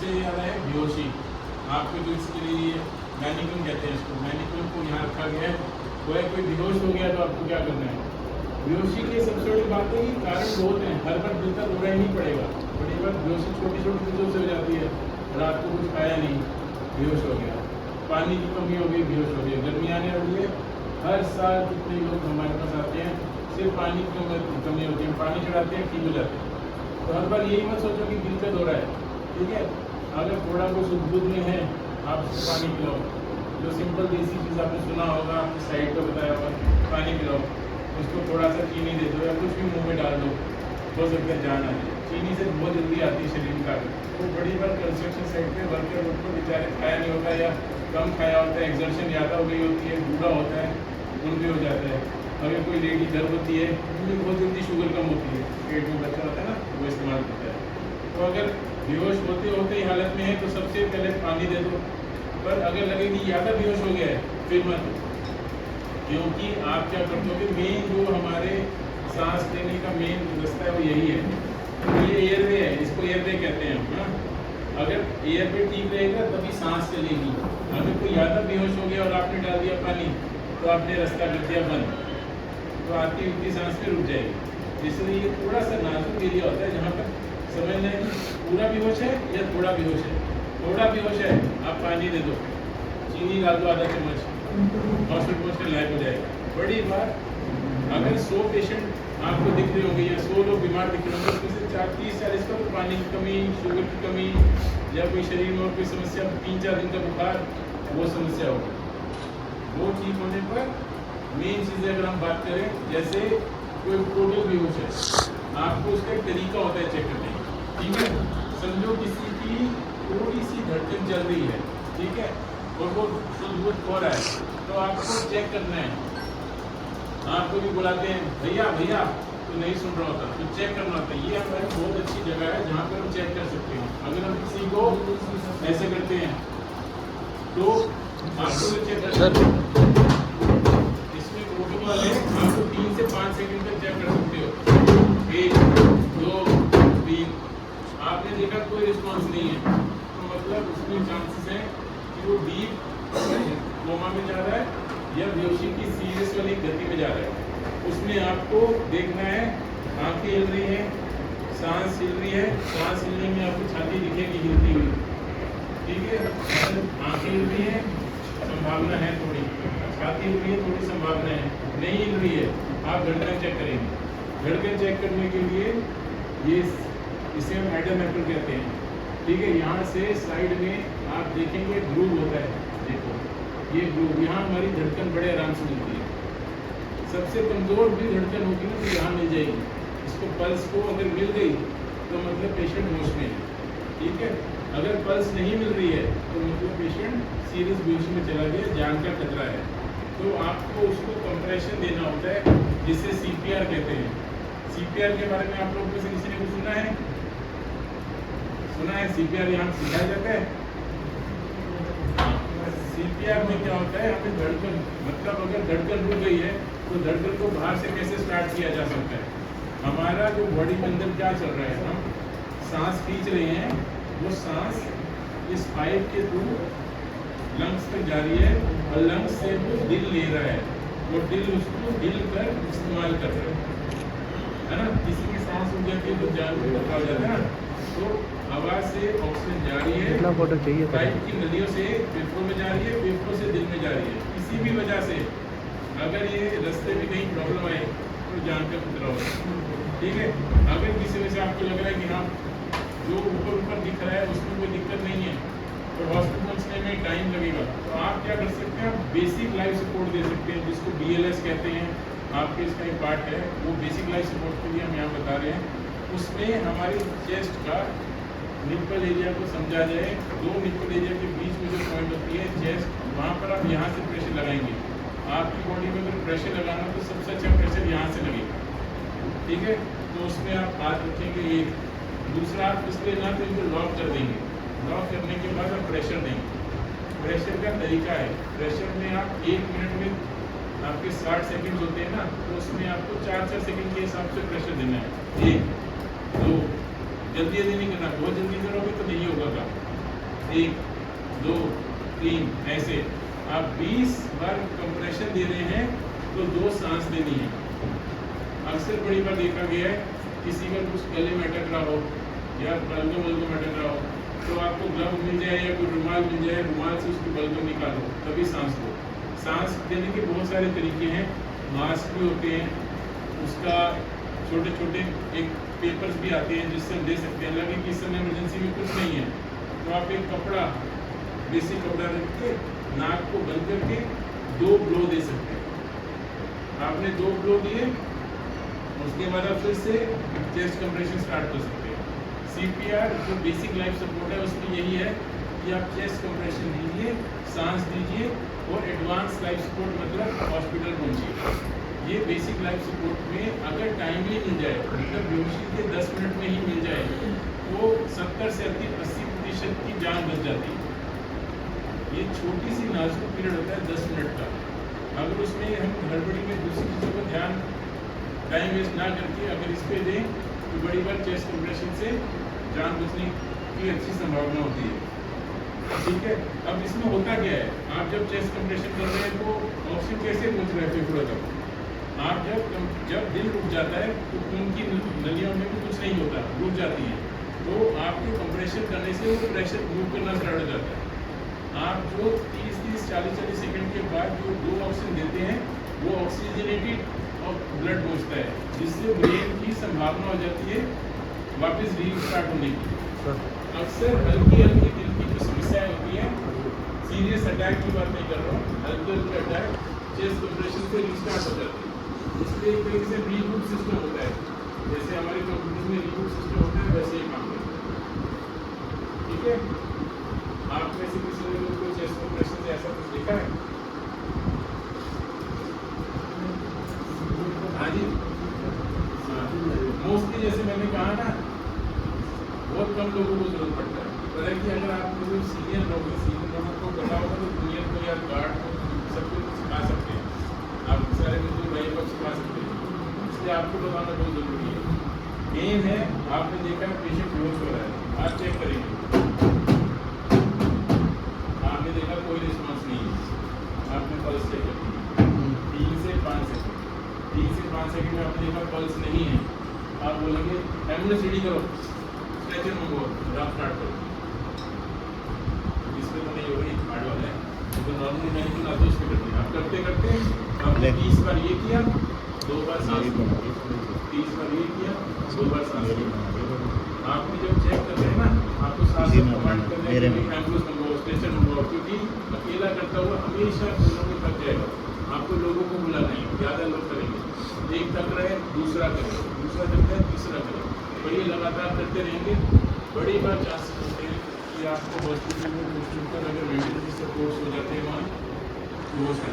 सबसे ज़्यादा है बेहोशी। आपको जो इसके लिए मैनिक्यूम कहते हैं, इसको मैनिक्यूम को यहाँ रखा गया है, वो है कोई बेहोश हो गया तो आपको क्या करना है। बेहोशी की सबसे बड़ी बात है कि कारण बहुत हैं, हर बार दिल का दौरा ही नहीं पड़ेगा। बड़ी बार बेहोशी छोटी छोटी चीज़ों से हो जाती है, रात को कुछ खाया नहीं बेहोश हो गया, पानी की कमी हो गई बेहोश हो गया। गर्मी आने वाली है, हर साल कितने लोग हमारे पास आते हैं सिर्फ पानी की कमी होती है, पानी चढ़ाते हैं ठीक हो जाते हैं। तो हर बार यही मत सोचो कि दिल का दौरा है, ठीक है। अगर थोड़ा कुछ दूध में है आप उसको पानी पिलाओ, जो सिंपल देसी चीज़ आपने सुना होगा, आपकी साइड पर बताया होगा, पानी पिलाओ, उसको थोड़ा सा चीनी दे दो या कुछ भी मुंह में डाल दो, हो सकता है जान आ जाए। चीनी से बहुत जल्दी आती है शरीर का। तो बड़ी बार कंस्ट्रक्शन साइड पे वर्कर उनको बेचारे खाया नहीं होता या कम खाया होता है, एक्सर्शन ज़्यादा हो गई होती है, बूढ़ा होता है, उन भी हो जाता है। अगर कोई लेडी गर्भवती है उनमें बहुत जल्दी शुगर कम होती है, पेट में बच्चा होता है ना, वो इस्तेमाल करता है। तो अगर बेहोश होते होते ही हालत में है तो सबसे पहले पानी दे दो। पर अगर लगे कि ज़्यादा बेहोश हो गया है फिर मत, क्योंकि आप क्या करते हो कि मेन जो हमारे सांस लेने का मेन रास्ता है वो यही है, ये एयरवे है, इसको एयरवे कहते हैं हम, हाँ। अगर एयरवे ठीक रहेगा तभी सांस चलेगी। अगर कोई ज़्यादा बेहोश हो गया और आपने डाल दिया पानी तो आपने रास्ता कर दिया बंद, तो आती उठती सांस में रुक जाएगी। इसलिए ये थोड़ा सा नाजुक एरिया होता है जहाँ पर समझना है कि पूरा बेहोश है या थोड़ा बेहोश है। थोड़ा बेहोश है आप पानी दे दो, चीनी डाल दो आधा चम्मच, हॉस्पिटल पहुँच कर लायक हो जाएगा। बड़ी बात अगर 100 पेशेंट आपको दिख रहे होंगे या 100 लोग बीमार दिख रहे होंगे, उसमें से 30-40 का तो पानी की कमी, शुगर की कमी या कोई शरीर में और कोई समस्या, 3-4 दिन का बुखार, वो समस्या होगी। वो ठीक होने पर मेन चीज़ें अगर हम बात करें, जैसे कोई टोटल बेहोश है, आपको उसका एक तरीका होता है चेक करने का, ठीक है। समझो किसी की थोड़ी सी धड़कन चल रही है, ठीक है, और वो शुद्ध हो रहा है, तो आपको चेक करना है। आपको भी बुलाते हैं भैया भैया, तो नहीं सुन रहा होता, तो चेक करना होता है। ये हमारी बहुत अच्छी जगह है जहाँ पर हम चेक कर सकते हैं। अगर हम किसी को ऐसे करते हैं तो आपको चेक कर वाले आपको 3 से 5 सेकंड तक चेक कर सकते हो। 1 2 3, आपने देखा कोई रिस्पांस नहीं है तो मतलब उसमें चांसेस हैं कि वो डीप कोमा में जा रहा है या बेहोशी की सीरियस वाली गति में जा रहा है। उसमें आपको देखना है, आंखें हिल रही हैं, सांस हिल रही है, सांस हिलने में आपको छाती दिखेगी हिलती हुई, ठीक है। आंखें हिल रही है, संभावना है थोड़ी, छाती हिल रही है, थोड़ी संभावना है, नहीं हिल रही है, आप धड़कन चेक करेंगे। धड़कन चेक करने के लिए ये इसे हम एडोमीटर कहते हैं, ठीक है। यहाँ से साइड में आप देखेंगे ग्रूव होता है, देखो ये ग्रूव, यहाँ हमारी धड़कन बड़े आराम से मिलती है। सबसे कमज़ोर भी धड़कन होगी ना तो यहाँ मिल जाएगी, इसको पल्स को अगर मिल गई तो मतलब पेशेंट होश में है, ठीक है। अगर पल्स नहीं मिल रही है तो मतलब पेशेंट सीरियस बेहोशी में चला गया, जान का खतरा है। तो आपको उसको कंप्रेशन देना होता है, जिसे CPR कहते हैं। CPR के बारे में आप लोगों में से किसी ने कुछ सुना है? सुना है CPR यहाँ सिखाया जाता है। CPR में क्या होता है, हमें धड़कन, मतलब अगर धड़कन रुक गई है तो धड़कन को बाहर से कैसे स्टार्ट किया जा सकता है। हमारा जो बॉडी के अंदर क्या चल रहा है, हम सांस खींच रहे हैं, वो सांस इस पाइप के थ्रू लंग्स तक जा रही है और लंग्स से वो दिल ले रहा है, वो दिल उसको हिल कर इस्तेमाल कर रहा है ना। किसी की सांस रुक जाती है तो जान को खतरा हो जाता है ना। तो हवा से ऑक्सीजन जा रही है, पाइप की नलियों से फेफड़ों में जा रही है, फेफड़ों से दिल में जा रही है। किसी भी वजह से अगर ये रास्ते में कहीं प्रॉब्लम आए तो जान का खतरा होगा, ठीक है। अगर किसी वजह से आपको लग रहा है कि हाँ जो ऊपर ऊपर दिख रहा है उसमें कोई दिक्कत नहीं है तो हॉस्पिटल पहुँचने में टाइम लगेगा, तो आप क्या कर सकते हैं, आप बेसिक लाइफ सपोर्ट दे सकते हैं, जिसको BLS कहते हैं। आपके इसका एक पार्ट है, वो बेसिक लाइफ सपोर्ट के लिए हम यहाँ बता रहे हैं। उसमें हमारी चेस्ट का निप्पल एरिया को समझा जाए, 2 निप्पल एरिया के बीच में जो पॉइंट होती है चेस्ट, वहाँ पर आप यहाँ से प्रेशर लगाएंगे। आपकी बॉडी में अगर प्रेशर लगाना तो सबसे अच्छा प्रेशर यहाँ से लगेगा, ठीक है। तो उसमें आप हाथ रखेंगे, एक दूसरा हाथ इसलिए ना तो इनको लॉक कर देंगे, लॉक करने के बाद आप प्रेशर देंगे। प्रेशर का तरीका है, प्रेशर में आप 1 मिनट में आपके 60 सेकंड होते हैं ना, तो उसमें आपको 4-4 सेकंड के हिसाब से प्रेशर देना है। 1 2, जल्दी नहीं करना, बहुत जल्दी करोगे तो नहीं होगा काम, 1 2 3 ऐसे आप 20 बार कंप्रेशन दे रहे हैं तो 2 सांस लेनी है। अक्सर बड़ी बार देखा गया है किसी का कुछ गले में अटक रहा हो या बलगम अटक रहा हो तो आपको ग्लव मिल जाए या कोई रुमाल मिल जाए, रुमाल से उसकी बलगम निकालो तभी सांस लो। सांस देने के बहुत सारे तरीके हैं, मास्क भी होते हैं, उसका छोटे छोटे एक पेपर्स भी आते हैं जिससे हम दे सकते हैं। लगे कि इस समय इमरजेंसी में कुछ नहीं है तो आप एक कपड़ा, बेसिक कपड़ा रख के नाक को बंद करके 2 ब्लो दे सकते हैं। आपने 2 ब्लो दिए, उसके बाद आप फिर से चेस्ट कंप्रेशन स्टार्ट कर सकते हैं। CPR जो बेसिक लाइफ सपोर्ट है उसमें यही है कि आप चेस्ट कंप्रेशन दीजिए, सांस दीजिए और एडवांस लाइफ सपोर्ट मतलब हॉस्पिटल पहुंचिए। ये बेसिक लाइफ सपोर्ट में अगर टाइमली मिल जाए, मतलब बेहोशी के 10 मिनट में ही मिल जाए तो 70 से 80% की जान बच जाती है। ये छोटी सी नाजुक पीरियड होता है 10 मिनट का, अगर उसमें हम हड़बड़ी में दूसरी चीज़ों पर ध्यान टाइम वेस्ट ना करके अगर इस पर दें तो बड़ी बार चेस्ट कंप्रेशन से जान बचने की अच्छी संभावना होती है। ठीक है, अब इसमें होता क्या है, आप जब चेस्ट कंप्रेशन कर रहे हैं तो ऑक्सीजन कैसे पहुंच रहा है फेफड़ों तक? आप जब दिल रुक जाता है तो खून की नलियों में भी कुछ नहीं होता, रुक जाती है, तो आपके कंप्रेशन करने से वो प्रेशर मूव करना स्टार्ट हो जाता है। आप जो 30-40 सेकंड के बाद जो 2 ऑक्सीजन देते हैं वो ऑक्सीजनेटेड और ब्लड पहुँचता है, जिससे ब्रेन की संभावना हो जाती है वापस रीस्टार्ट होने की। अक्सर हल्की दिल की जो समस्याएं होती हैं, सीरियस अटैक की बात नहीं कर रहा हूँ, हल्के अटैक चेस्ट कंप्रेशन से रीस्टार्ट हो जाती है। इसलिए एक तरीके से रीबूट सिस्टम होता है, जैसे हमारे कंप्यूटर में रीबूट सिस्टम होता है वैसे ही काम करता है। ठीक है, आप में से किसी ने कोई चेस्ट कंप्रेशन से ऐसा कुछ देखा है? हाँ जी, मोस्टली जैसे मैंने कहा ना, बहुत कम लोगों को जरूरत पड़ता है। पर कि अगर आप जो सीनियर लोगों को पता होगा तो जूनियर को या गार्ड को सबको सिखा सकते हैं, आप सारे बिल्कुल भाई को सिखा सकते हैं, इसलिए आपको बताना बहुत ज़रूरी है। मेन है, आपने देखा पेशेंट बेहोश हो रहा है, आप चेक करेंगे, आपने देखा कोई रिस्पॉन्स नहीं है, आपने पल्स चेक कर 3 से 5 सेकंड में आपने देखा पल्स नहीं है, आप बोलेंगे एम्बुलेंस रेडी करो, स्ट्रेचर मंगवाओ, आप स्टार्ट करो। इसमें तो नहीं हो रही, हार्ड वाला है तो नॉर्मल मैनिक्यूर आते उसमें करते हैं। आप करते आपने 30 बार ये किया, 2 बार सांस लिया, 30 बार ये किया, 2 बार सांस लिया। आपने जब चेक कर रहे हैं ना, आपको सांस कमांड कर रहे हैं एम्बुलेंस मंगवाओ, स्ट्रेचर मंगवाओ, क्योंकि अकेला करता हुआ हमेशा लोगों को थक जाएगा। आपको लोगों को बुलाना है, ज़्यादा लोग करेंगे, एक थक रहे दूसरा करें, दूसरा थक रहे तीसरा करें, और ये लगातार करते रहेंगे। बड़ी बार चांसेस होते हैं कि आपको हॉस्पिटल में अगर वेंटिलेटर सपोर्ट्स हो जाते हैं, वहाँ बेहोश है,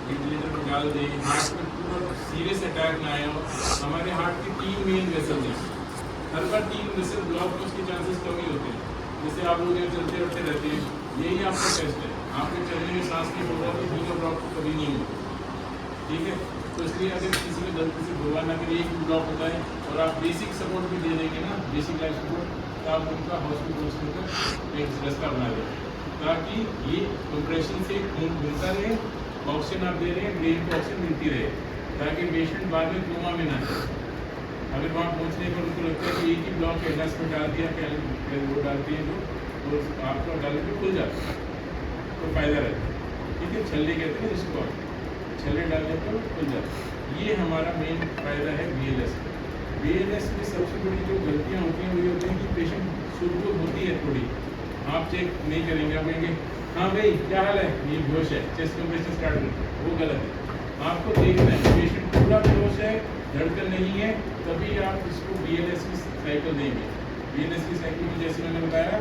वेंटिलेटर में डाल दें, हार्ट में पूरा सीरियस अटैक ना आया हो। हमारे हार्ट की 3 मेन वेसल हैं, हर बार 3 वेसल ब्लॉक में उसके चांसेस कम ही होते हैं। जैसे आप लोग चलते उठते रहते हैं, यही आपका टेस्ट है, आपके चलने में सांस की होगा तो तीनों ब्लॉक तो कभी नहीं होगा। ठीक है, तो इसलिए अगर किसी को गलती से भगवान ना करे एक भी ब्लॉक होता है और आप बेसिक सपोर्ट भी दे देंगे ना, बेसिक लाइफ सपोर्ट, तो आप उनका हॉस्पिटल का एक रास्ता बना दें, ताकि ये कंप्रेशन से खून मिलता रहे, ऑक्सीजन आप दे रहे हैं, ब्रेन को ऑक्सीजन मिलती रहे, ताकि पेशेंट बाद में कोमा में ना जाए। अगर वहाँ पहुँचने पर उनको लगता है कि एक ही ब्लॉक है, 10 में डाल दिया, वो डालती है जो तो आपका डालने पर खुल जाता है, तो फायदा रहता है। ठीक है, छल्ले कहते हैं जिसको, छल्ले डालने पर खुल जाता है। ये हमारा मेन फायदा है BLS में। BLS में सबसे बड़ी जो गलतियाँ होती हैं वो ये होती हैं कि पेशेंट शुरू होती है थोड़ी, आप चेक नहीं करेंगे, आप कहेंगे हाँ भाई क्या हाल है, ये बेहोश है, चेस्ट कंप्रेशन स्टार्ट करते, वो गलत है। आपको देखना है पेशेंट पूरा बेहोश है, धड़कन नहीं है, तभी आप इसको BLS की साइकिल देंगे। BLS की साइकिल में जैसे मैंने बताया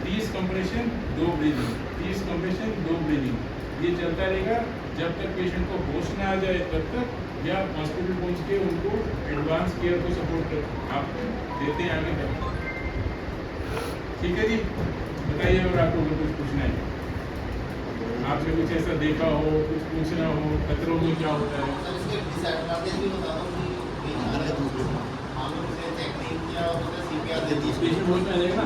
30 कंप्रेशन 2 ब्रीदिंग, 30 कंप्रेशन 2 ब्रीदिंग, ये चलता रहेगा जब तक पेशेंट को होश ना आ जाए, तब तक, या हॉस्पिटल पहुंच के उनको एडवांस केयर को सपोर्ट कर आप देते हैं आगे तक। ठीक है जी, बताइए अगर आपको कुछ पूछना है, आपने कुछ ऐसा देखा हो, कुछ पूछना हो, खतरों में क्या होता है। पेशेंट होश में आ जाएगा ना,